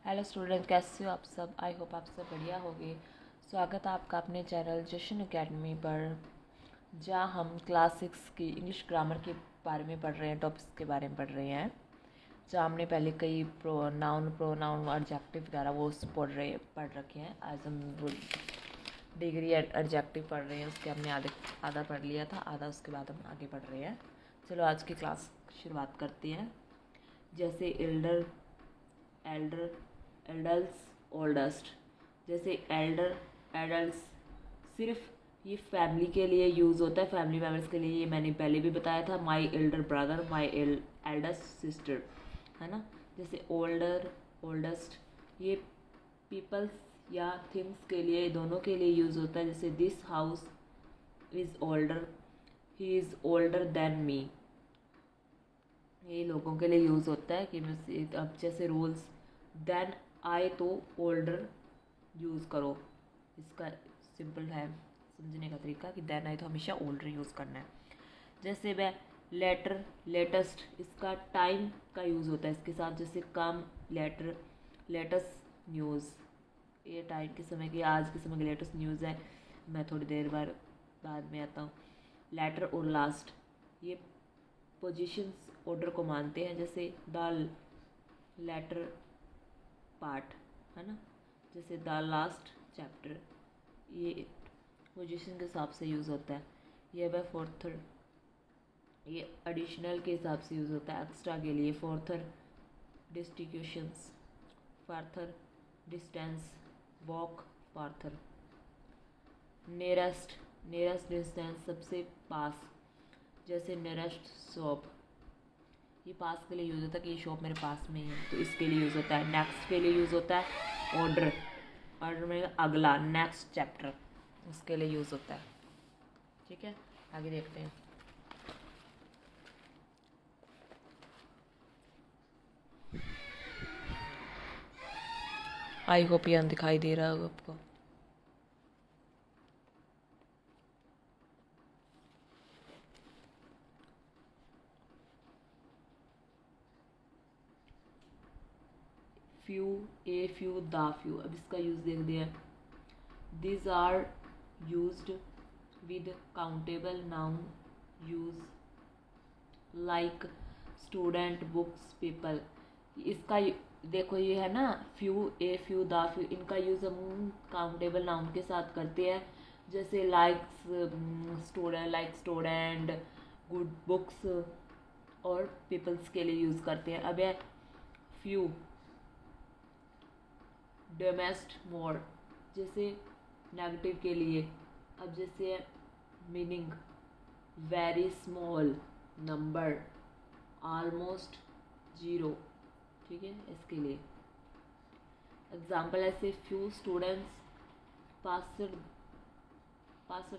Hello student, कैसे हो आप सब। आई होप आप सब बढ़िया होंगे। स्वागत है आपका अपने चैनल जशन एकेडमी पर, जहाँ हम क्लास 6 की इंग्लिश ग्रामर के बारे में पढ़ रहे हैं, टॉपिक्स के बारे में पढ़ रहे हैं। जहाँ हमने पहले कई प्रोनाउन एडजेक्टिव वगैरह वो पढ़ रखे हैं। आज हम वो डिग्री एडजेक्टिव पढ़ रहे हैं, उसके हमने आधा पढ़ लिया था, आधा उसके बाद हम आगे पढ़ रहे हैं। चलो आज की क्लास शुरुआत करते हैं। जैसे एल्डर, एल्डर्स, ओल्डेस्ट। जैसे एल्डर, एडल्ट्स सिर्फ ये फैमिली के लिए यूज़ होता है, फैमिली मेम्बर्स के लिए। ये मैंने पहले भी बताया था, my elder brother, my eldest sister, है ना। जैसे ओल्डर, ओल्डेस्ट, ये पीपल्स या थिंग्स के लिए, दोनों के लिए यूज़ होता है। जैसे this house is older, he is older than me, ये लोगों के लिए यूज़ होता है। कि अब जैसे रूल्स, देन आए तो ओल्डर यूज़ करो। इसका सिंपल है समझने का तरीका कि देन आए तो हमेशा ओल्डर यूज़ करना है। जैसे वह लेटर, लेटेस्ट, इसका टाइम का यूज़ होता है इसके साथ। जैसे कम, लेटर, लेटेस्ट न्यूज़, ये टाइम के समय की, आज के समय की लेटेस्ट न्यूज़ है, मैं थोड़ी देर बाद में आता हूँ। लेटर और लास्ट, ये पोजीशंस ऑर्डर को मानते हैं। जैसे द लेटर पार्ट, है ना। जैसे द लास्ट चैप्टर, ये पोजीशन के हिसाब से यूज़ होता है। ये वह फोर्थर, ये एडिशनल के हिसाब से यूज़ होता है, एक्स्ट्रा के लिए। Further distributions, farther distance, walk, farther. Nearest, nearest distance, सबसे पास। जैसे नियरेस्ट शॉप, ये पास के लिए यूज़ होता है कि ये शॉप मेरे पास में ही है, तो इसके लिए यूज़ होता है। नेक्स्ट के लिए यूज़ होता है। ऑर्डर, ऑर्डर में अगला, नेक्स्ट चैप्टर, उसके लिए यूज़ होता है। ठीक है, आगे देखते हैं। आई होप ये दिखाई दे रहा होगा आपको। Few, a few, the few. अब इसका यूज़ देख दिया। This are used with countable noun use like student, books, people. इसका देखो, ये है ना few, a few, the few, इनका यूज़ हम काउंटेबल नाउन के साथ करते हैं। जैसे लाइक स्टूडेंट, गुड बुक्स, और पीपल्स के लिए यूज़ करते हैं। अब है फ्यू, डेमेस्ट, मोर, जैसे नेगेटिव के लिए। अब जैसे meaning, very small, number, almost zero. ठीक है, इसके लिए एग्जाम्पल ऐसे few students pass the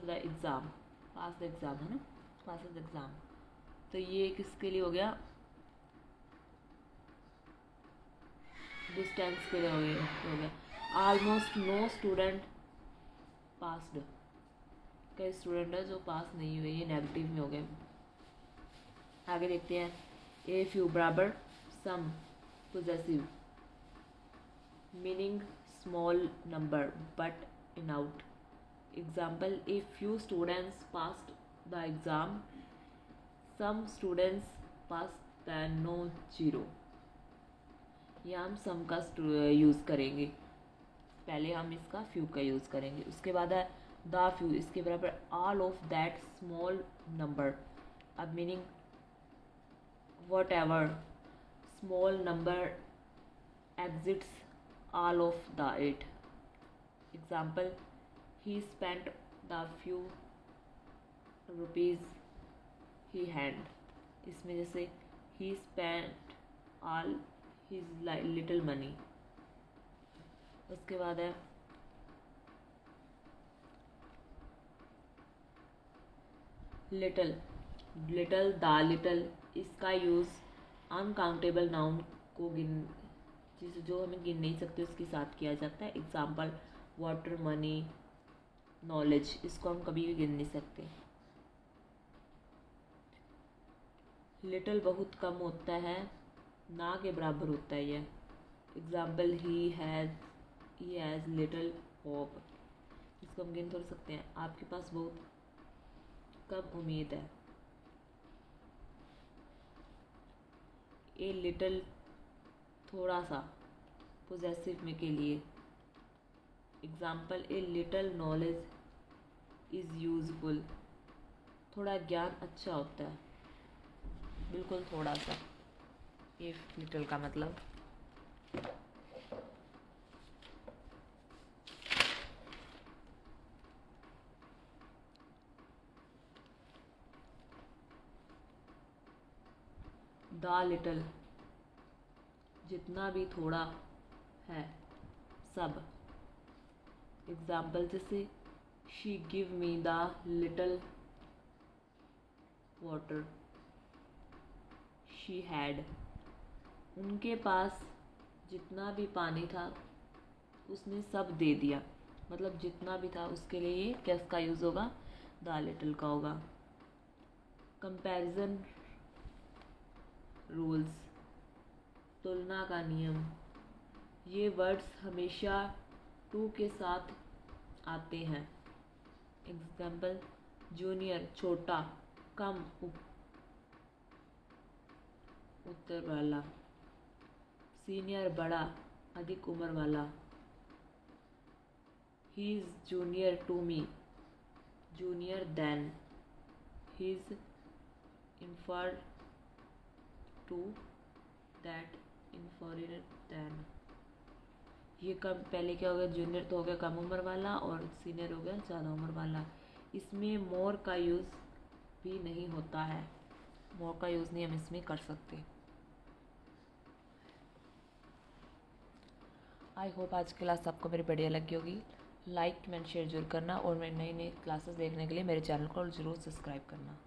exam, pass the exam, है ना, पास द एग्ज़ाम। तो ये किसके लिए हो गया, डिस्टेंस के लिए हो गया। ऑलमोस्ट नो स्टूडेंट पास्ड, कई स्टूडेंट है जो पास नहीं हुए, ये नेगेटिव में हो गए। आगे देखते हैं। ए फ्यू बराबर some, possessive, meaning small number but in out. Example, a few students passed the exam, some students pass the no zero. यहाँ हम सम का यूज़ करेंगे, पहले हम इसका फ्यू का यूज़ करेंगे। उसके बाद है द फ्यू, इसके बराबर all of that small number. अब meaning whatever small number exists all of the it. Example, he spent the few rupees he had, इसमें जैसे he spent all his little money। उसके बाद है little, little, the little, इसका use uncountable noun को जो हमें गिन नहीं सकते उसके साथ किया जाता है। एग्जाम्पल, वाटर, मनी, नॉलेज, इसको हम कभी भी गिन नहीं सकते। लिटल बहुत कम होता है, ना के बराबर होता है यह। Example he has little hope. इसको हम गिन थोड़ सकते हैं, आपके पास बहुत कम उम्मीद है। ए लिटिल थोड़ा सा, पोजेसिव में के लिए। Example a little knowledge is useful. थोड़ा ज्ञान अच्छा होता है, बिल्कुल थोड़ा सा। ये लिटिल का मतलब। द लिटिल, जितना भी थोड़ा है, सब। एग्जाम्पल जैसे she give me the little water she had. उनके पास जितना भी पानी था उसने सब दे दिया, मतलब जितना भी था उसके लिए ये किसका यूज़ होगा, द लिटिल का होगा। कंपैरिजन रूल्स, तुलना का नियम। ये वर्ड्स हमेशा टू के साथ आते हैं। एग्जाम्पल जूनियर छोटा, कम उत्तर वाला, सीनियर बड़ा, अधिक उम्र वाला। He is junior to me, junior than. He is inferior to that, inferior than. ये कम, पहले क्या हो गया, जूनियर तो हो गया कम उम्र वाला और सीनियर हो गया ज़्यादा उम्र वाला। इसमें मोर का यूज़ भी नहीं होता है, मोर का यूज़ नहीं हम इसमें कर सकते। आई होप आज की क्लास आपको मेरी बढ़िया लगी होगी। लाइक कमेंट शेयर जरूर करना और मेरे नई नई क्लासेस देखने के लिए मेरे चैनल को जरूर सब्सक्राइब करना।